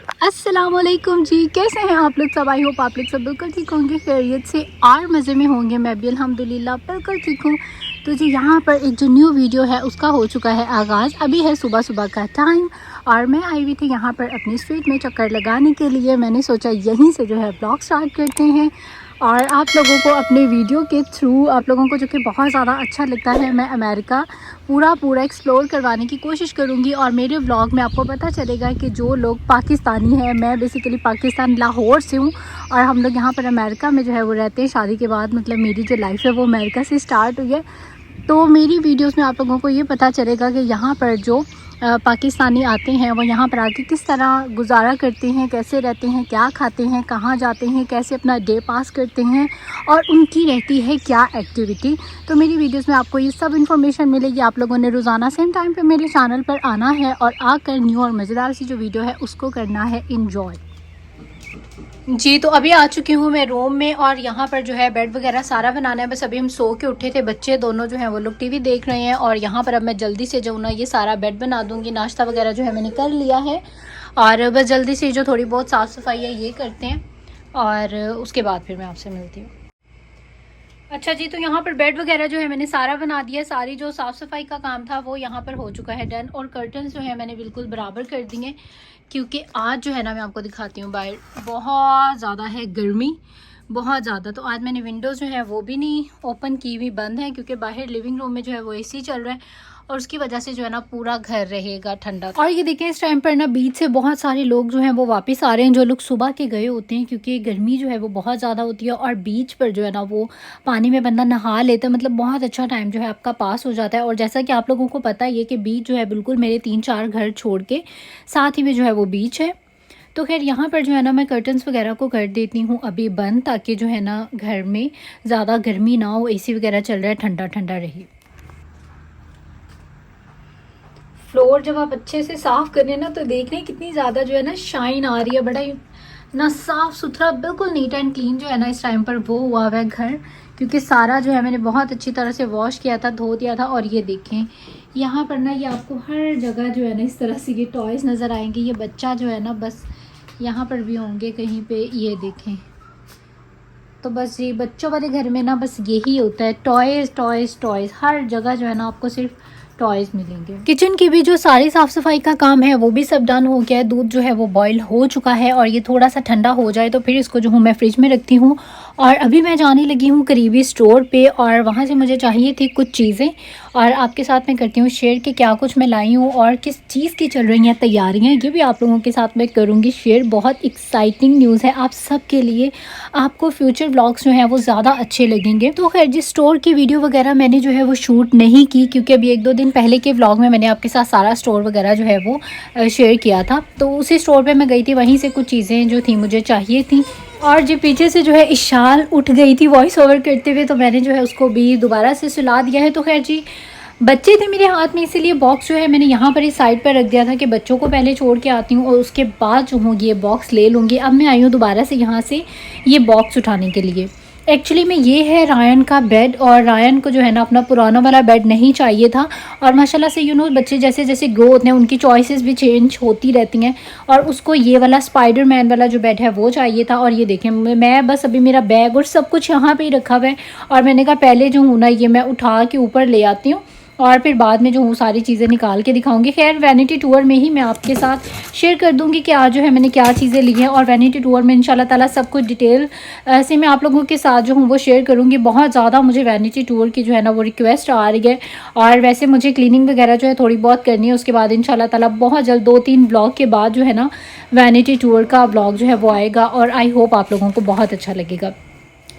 अस्सलामुअलैकुम जी, कैसे हैं आप लोग सब। आई होप आप लोग सब बिल्कुल ठीक होंगे, खैरियत से और मज़े में होंगे। मैं भी अल्हम्दुलिल्लाह बिल्कुल ठीक हूँ। तो जी यहाँ पर एक जो न्यू वीडियो है उसका हो चुका है आगाज़। अभी है सुबह सुबह का टाइम और मैं आई हुई थी यहाँ पर अपनी स्ट्रीट में चक्कर लगाने के लिए। मैंने सोचा यहीं से जो है ब्लॉग स्टार्ट करते हैं और आप लोगों को अपने वीडियो के थ्रू, आप लोगों को जो कि बहुत ज़्यादा अच्छा लगता है, मैं अमेरिका पूरा एक्सप्लोर करवाने की कोशिश करूँगी। और मेरे व्लॉग में आपको पता चलेगा कि जो लोग पाकिस्तानी हैं, मैं बेसिकली पाकिस्तान लाहौर से हूँ और हम लोग यहाँ पर अमेरिका में जो है वो रहते हैं। शादी के बाद मतलब मेरी जो लाइफ है वो अमेरिका से स्टार्ट हुई है। तो मेरी वीडियोस में आप लोगों को ये पता चलेगा कि यहाँ पर जो पाकिस्तानी आते हैं वो यहाँ पर आके किस तरह गुजारा करते हैं, कैसे रहते हैं, क्या खाते हैं, कहाँ जाते हैं, कैसे अपना डे पास करते हैं और उनकी रहती है क्या एक्टिविटी। तो मेरी वीडियोस में आपको ये सब इन्फॉर्मेशन मिलेगी। आप लोगों ने रोज़ाना सेम टाइम पे मेरे चैनल पर आना है और आकर न्यू और मज़ेदार सी जो वीडियो है उसको करना है इंजॉय। जी तो अभी आ चुकी हूँ मैं रूम में और यहाँ पर जो है बेड वगैरह सारा बनाना है। बस अभी हम सो के उठे थे, बच्चे दोनों जो हैं वो लोग टीवी देख रहे हैं और यहाँ पर अब मैं जल्दी से जो ना ये सारा बेड बना दूँगी। नाश्ता वगैरह जो है मैंने कर लिया है और बस जल्दी से जो थोड़ी बहुत साफ़ सफाई है ये करते हैं और उसके बाद फिर मैं आपसे मिलती हूँ। अच्छा जी, तो यहाँ पर बेड वगैरह जो है मैंने सारा बना दिया। सारी जो साफ़ सफाई का काम था वो यहाँ पर हो चुका है डन और कर्टन्स जो है मैंने बिल्कुल बराबर कर दिए क्योंकि आज जो है ना मैं आपको दिखाती हूँ बाहर बहुत ज़्यादा है गर्मी, बहुत ज़्यादा। तो आज मैंने विंडोज़ जो है वो भी नहीं ओपन की हुई, बंद है क्योंकि बाहर लिविंग रूम में जो है वो एसी चल रहा है और उसकी वजह से जो है ना पूरा घर रहेगा ठंडा। और ये देखें इस टाइम पर ना बीच से बहुत सारे लोग जो हैं वो वापस आ रहे हैं, जो लोग सुबह के गए होते हैं क्योंकि गर्मी जो है वो बहुत ज़्यादा होती है और बीच पर जो है ना वो पानी में बंदा नहा लेता है, मतलब बहुत अच्छा टाइम जो है आपका पास हो जाता है। और जैसा कि आप लोगों को पता ही है कि बीच जो है बिल्कुल मेरे 3-4 घर छोड़ के साथ ही में जो है वो बीच है। तो खैर यहाँ पर जो है ना मैं कर्टन्स वगैरह को कर देती हूँ अभी बंद, ताकि जो है ना घर में ज़्यादा गर्मी ना हो, एसी वगैरह चल रहा है, ठंडा ठंडा रहे। फ्लोर जब आप अच्छे से साफ़ करें ना तो देख रहे हैं कितनी ज़्यादा जो है ना शाइन आ रही है, बड़ा ही ना साफ़ सुथरा, बिल्कुल नीट एंड क्लीन जो है ना इस टाइम पर वो हुआ हुआ है घर, क्योंकि सारा जो है मैंने बहुत अच्छी तरह से वॉश किया था, धो दिया था। और ये देखें यहाँ पर ना ये आपको हर जगह जो है ना इस तरह से ये टॉयज़ नज़र आएंगे। ये बच्चा जो है ना बस यहाँ पर भी होंगे कहीं पे, ये देखें। तो बस ये बच्चों वाले घर में ना बस यही होता है, टॉयज़ टॉयज़ टॉयज़, हर जगह जो है ना आपको सिर्फ टॉयज़ मिलेंगे। किचन की भी जो सारी साफ़ सफाई का काम है वो भी सब डन हो गया है। दूध जो है वो बॉईल हो चुका है और ये थोड़ा सा ठंडा हो जाए तो फिर इसको जो हूँ मैं फ्रिज में रखती हूँ। और अभी मैं जाने लगी हूँ करीबी स्टोर पे और वहाँ से मुझे चाहिए थी कुछ चीज़ें और आपके साथ मैं करती हूँ शेयर कि क्या कुछ मैं लाई हूँ और किस चीज़ की चल रही हैं तैयारियाँ, ये भी आप लोगों के साथ मैं करूँगी शेयर। बहुत एक्साइटिंग न्यूज़ है आप सब के लिए, आपको फ्यूचर व्लॉग्स जो हैं वो ज़्यादा अच्छे लगेंगे। तो खैर जिस स्टोर की वीडियो वगैरह मैंने जो है वो शूट नहीं की क्योंकि अभी 1-2 दिन पहले के व्लॉग में मैंने आपके साथ सारा स्टोर वगैरह जो है वो शेयर किया था। तो उसी स्टोर पे मैं गई थी, वहीं से कुछ चीज़ें जो थी मुझे चाहिए थी। और जो पीछे से जो है इशाल उठ गई थी वॉइस ओवर करते हुए, तो मैंने जो है उसको भी दोबारा से सुला दिया है। तो खैर जी बच्चे थे मेरे हाथ में, इसीलिए बॉक्स जो है मैंने यहाँ पर इस साइड पर रख दिया था कि बच्चों को पहले छोड़ के आती हूँ और उसके बाद जो हूँ ये बॉक्स ले लूँगी। अब मैं आई हूँ दोबारा से यहाँ से ये बॉक्स उठाने के लिए। एक्चुअली में ये है रायन का बेड और रायन को जो है ना अपना पुराना वाला बेड नहीं चाहिए था और माशाल्लाह से बच्चे जैसे जैसे ग्रो होते हैं उनकी चॉइसेस भी चेंज होती रहती हैं और उसको ये वाला स्पाइडरमैन वाला जो बेड है वो चाहिए था। और ये देखें मैं बस अभी मेरा बैग और सब कुछ यहाँ पे ही रखा हुआ है और मैंने कहा पहले जो हूँ ना ये मैं उठा के ऊपर ले आती हूँ और फिर बाद में जो हूँ सारी चीज़ें निकाल के दिखाऊंगी। खैर वैनिटी टूर में ही मैं आपके साथ शेयर कर दूंगी कि आज जो है मैंने क्या चीज़ें ली हैं और वैनिटी टूर में इंशाल्लाह ताला सब कुछ डिटेल से मैं आप लोगों के साथ जो हूँ वो शेयर करूँगी। बहुत ज़्यादा मुझे वैनिटी टूर की जो है ना वो रिक्वेस्ट आ रही है और वैसे मुझे क्लीनिंग वगैरह जो है थोड़ी बहुत करनी है। उसके बाद इंशाल्लाह ताला बहुत जल्द 2-3 ब्लॉग के बाद जो है ना वैनिटी टूर का ब्लॉग जो है वो आएगा और आई होप आप लोगों को बहुत अच्छा लगेगा।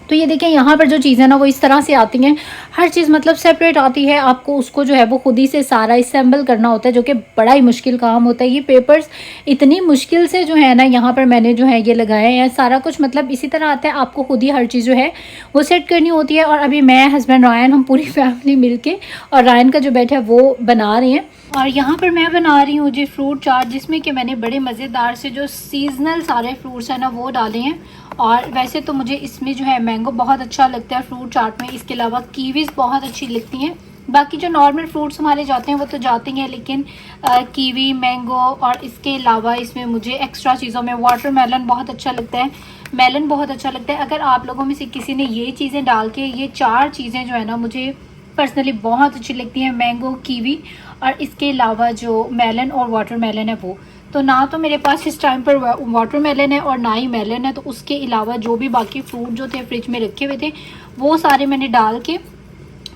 तो ये देखें यहाँ पर जो चीज़ें ना वो इस तरह से आती हैं, हर चीज़ मतलब सेपरेट आती है, आपको उसको जो है वो खुद ही से सारा असेंबल करना होता है जो कि बड़ा ही मुश्किल काम होता है। ये पेपर्स इतनी मुश्किल से जो है ना यहाँ पर मैंने जो है ये लगाए हैं, सारा कुछ मतलब इसी तरह आता है, आपको खुद ही हर चीज़ जो है वो सेट करनी होती है। और अभी मैं हस्बैंड रायन हम पूरी फैमिली मिल के और रायन का जो बेड है वो बना रहे हैं और यहाँ पर मैं बना रही हूँ जी फ्रूट चाट, जिसमें कि मैंने बड़े मज़ेदार से जो सीजनल सारे फ्रूट्स हैं ना वो डाले हैं। और वैसे तो मुझे इसमें जो है मैंगो बहुत अच्छा लगता है फ्रूट चाट में, इसके अलावा कीवीज़ बहुत अच्छी लगती हैं बाकी जो नॉर्मल फ्रूट्स हमारे जाते हैं वो तो जाते हैं, लेकिन कीवी, मैंगो और इसके अलावा इसमें मुझे एक्स्ट्रा चीज़ों में वाटरमेलन बहुत अच्छा लगता है, मेलन बहुत अच्छा लगता है। अगर आप लोगों में से किसी ने ये चीज़ें डाल के, ये 4 चीज़ें जो है ना मुझे पर्सनली बहुत अच्छी लगती हैं, मैंगो, कीवी और इसके अलावा जो मेलन और वाटरमेलन है वो। तो ना तो मेरे पास इस टाइम पर वाटरमेलन है और ना ही मेलन है, तो उसके अलावा जो भी बाकी फ्रूट जो थे फ्रिज में रखे हुए थे वो सारे मैंने डाल के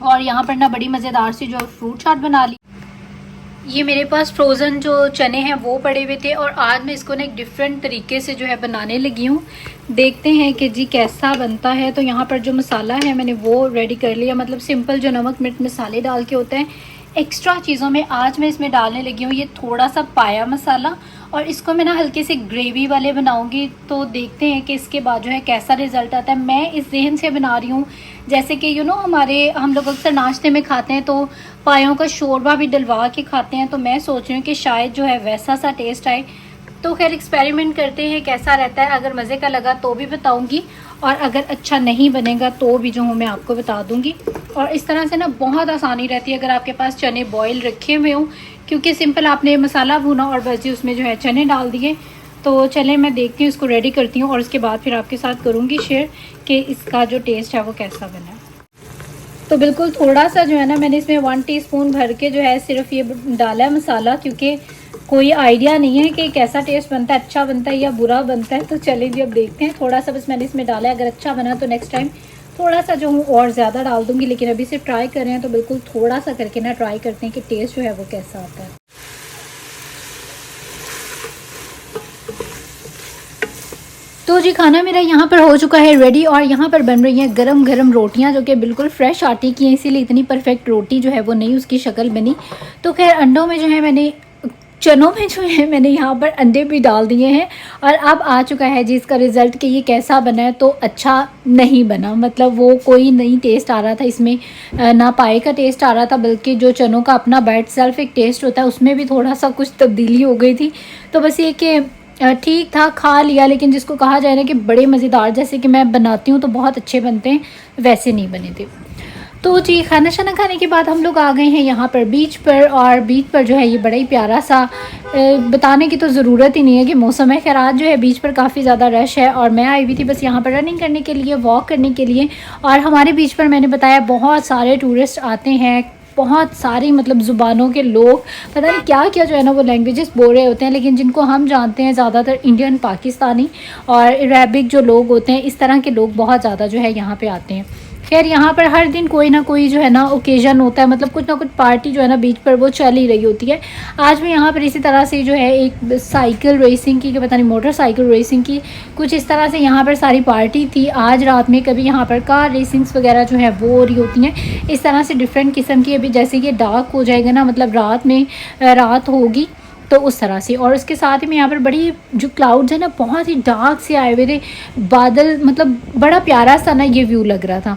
और यहाँ पर ना बड़ी मज़ेदार सी जो फ्रूट चाट बना ली। ये मेरे पास फ्रोज़न जो चने हैं वो पड़े हुए थे और आज मैं इसको ना एक डिफरेंट तरीके से जो है बनाने लगी हूँ। देखते हैं कि जी कैसा बनता है। तो यहाँ पर जो मसाला है मैंने वो रेडी कर लिया, मतलब सिंपल जो नमक मिर्च मसाले डाल के होते हैं। एक्स्ट्रा चीज़ों में आज मैं इसमें डालने लगी हूँ ये थोड़ा सा पाया मसाला, और इसको मैं ना हल्के से ग्रेवी वाले बनाऊंगी। तो देखते हैं कि इसके बाद जो है कैसा रिज़ल्ट आता है। मैं इस जहन से बना रही हूँ जैसे कि हम लोग अक्सर नाश्ते में खाते हैं तो पायों का शोरबा भी डलवा के खाते हैं, तो मैं सोच रही हूँ कि शायद जो है वैसा सा टेस्ट आए। तो खैर एक्सपेरिमेंट करते हैं कैसा रहता है। अगर मज़े का लगा तो भी बताऊँगी और अगर अच्छा नहीं बनेगा तो भी जो हूँ मैं आपको बता दूँगी। और इस तरह से ना बहुत आसानी रहती है अगर आपके पास चने बॉयल रखे हुए हों, क्योंकि सिंपल आपने मसाला भुना और बस जी उसमें जो है चने डाल दिए। तो चलें मैं देखती हूँ, इसको रेडी करती हूँ और उसके बाद फिर आपके साथ करूँगी शेयर कि इसका जो टेस्ट है वो कैसा बना। तो बिल्कुल थोड़ा सा जो है ना मैंने इसमें 1 टीस्पून भर के जो है सिर्फ ये डाला है मसाला, क्योंकि कोई आइडिया नहीं है कि कैसा टेस्ट बनता है, अच्छा बनता है या बुरा बनता है। तो चलिए जी अब देखते हैं। थोड़ा सा बस मैंने इसमें डाला है, अगर अच्छा बना तो नेक्स्ट टाइम थोड़ा सा जो हूँ और ज़्यादा डाल दूँगी, लेकिन अभी से ट्राई कर रहे हैं तो बिल्कुल थोड़ा सा करके ना ट्राई करते हैं कि टेस्ट जो है वो कैसा आता है। तो जी खाना मेरा यहाँ पर हो चुका है रेडी और यहाँ पर बन रही हैं गरम गरम रोटियाँ जो कि बिल्कुल फ्रेश आटे की हैं, इसीलिए इतनी परफेक्ट रोटी जो है वो नहीं उसकी शक्ल बनी। तो खैर अंडों में जो है मैंने चनों में जो है मैंने यहाँ पर अंडे भी डाल दिए हैं और अब आ चुका है जी इसका रिज़ल्ट कि ये कैसा बना है। तो अच्छा नहीं बना, मतलब वो कोई नहीं टेस्ट आ रहा था इसमें, ना पाए का टेस्ट आ रहा था, बल्कि जो चनों का अपना बैट सेल्फ एक टेस्ट होता है उसमें भी थोड़ा सा कुछ तब्दीली हो गई थी। तो बस ये कि ठीक था, खा लिया, लेकिन जिसको कहा जाए ना कि बड़े मज़ेदार जैसे कि मैं बनाती हूँ तो बहुत अच्छे बनते हैं, वैसे नहीं बने थे। तो जी खाना शाना खाने के बाद हम लोग आ गए हैं यहाँ पर बीच पर, और बीच पर जो है ये बड़ा ही प्यारा सा, बताने की तो ज़रूरत ही नहीं है कि मौसम है। खैर आज जो है बीच पर काफ़ी ज़्यादा रश है और मैं आई हुई थी बस यहाँ पर रनिंग करने के लिए, वॉक करने के लिए। और हमारे बीच पर मैंने बताया बहुत सारे टूरिस्ट आते हैं, बहुत सारी मतलब ज़ुबानों के लोग, पता नहीं क्या क्या जो है ना वो लैंग्वेजेस बोल रहे होते हैं, लेकिन जिनको हम जानते हैं ज़्यादातर इंडियन, पाकिस्तानी और अरबिक जो लोग होते हैं, इस तरह के लोग बहुत ज़्यादा जो है यहाँ पे आते हैं। खैर यहाँ पर हर दिन कोई ना कोई जो है ना ओकेज़न होता है, मतलब कुछ ना कुछ पार्टी जो है ना बीच पर वो चल ही रही होती है। आज भी यहाँ पर इसी तरह से जो है एक साइकिल रेसिंग की, पता नहीं मोटरसाइकिल रेसिंग की, कुछ इस तरह से यहाँ पर सारी पार्टी थी आज रात में। कभी यहाँ पर कार रेसिंग्स वगैरह जो है वो हो रही होती हैं, इस तरह से डिफरेंट किस्म की। अभी जैसे कि डार्क हो जाएगा ना, मतलब रात में रात होगी तो उस तरह से। और उसके साथ ही में यहाँ पर बड़ी जो क्लाउड्स है ना बहुत ही डार्क से आए हुए थे बादल, मतलब बड़ा प्यारा सा ना ये व्यू लग रहा था।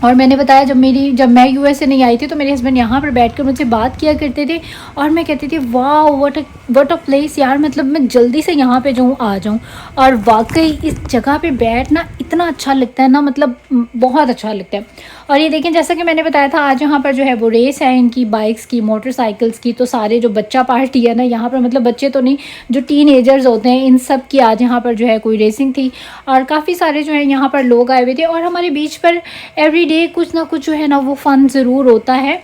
और मैंने बताया जब मैं यूएस से नहीं आई थी तो मेरे हस्बैंड यहाँ पर बैठकर मुझसे बात किया करते थे और मैं कहती थी वाह व्हाट अ प्लेस यार, मतलब मैं जल्दी से यहाँ पे जाऊँ आ जाऊँ। और वाकई इस जगह पे बैठना इतना अच्छा लगता है ना, मतलब बहुत अच्छा लगता है। और ये देखें जैसा कि मैंने बताया था आज यहाँ पर जो है वो रेस है इनकी बाइक्स की, मोटरसाइकिल्स की। तो सारे जो बच्चा पार्टी है ना यहाँ पर, मतलब बच्चे तो नहीं, जो टीनेजर्स होते हैं इन सब की आज यहाँ पर जो है कोई रेसिंग थी और काफ़ी सारे जो है यहाँ पर लोग आए हुए थे। और हमारे बीच पर एवरीडे कुछ ना कुछ जो है ना वो फ़न ज़रूर होता है।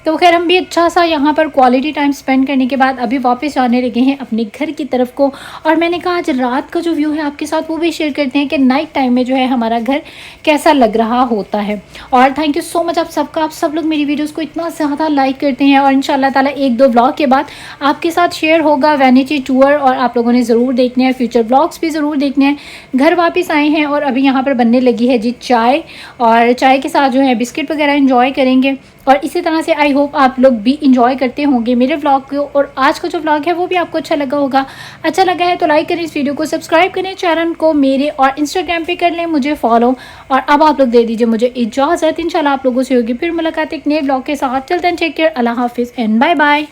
तो खैर हम भी अच्छा सा यहाँ पर क्वालिटी टाइम स्पेंड करने के बाद अभी वापस आने लगे हैं अपने घर की तरफ को। और मैंने कहा आज रात का जो व्यू है आपके साथ वो भी शेयर करते हैं कि नाइट टाइम में जो है हमारा घर कैसा लग रहा होता है। और थैंक यू सो मच आप सबका, आप सब लोग मेरी वीडियोस को इतना ज़्यादा लाइक करते हैं और इंशाल्लाह ताला 1-2 व्लॉग के बाद आपके साथ शेयर होगा वैनिटी टूर, और आप लोगों ने ज़रूर देखने हैं, फ्यूचर व्लॉग्स भी ज़रूर देखने हैं। घर वापस आए हैं और अभी यहाँ पर बनने लगी है जी चाय, और चाय के साथ जो है बिस्किट वगैरह इंजॉय करेंगे। और इसी तरह से आई होप आप लोग भी इंजॉय करते होंगे मेरे व्लॉग को, और आज का जो व्लॉग है वो भी आपको अच्छा लगा होगा। अच्छा लगा है तो लाइक करें इस वीडियो को, सब्सक्राइब करें चैनल को मेरे, और इंस्टाग्राम पे कर लें मुझे फॉलो। और अब आप लोग दे दीजिए मुझे इजाज़त, इंशाल्लाह आप लोगों से होगी फिर मुलाकात एक नए व्लॉग के साथ। चलते हैं, टेक केयर, अल्लाह हाफिज़ एंड बाय बाय।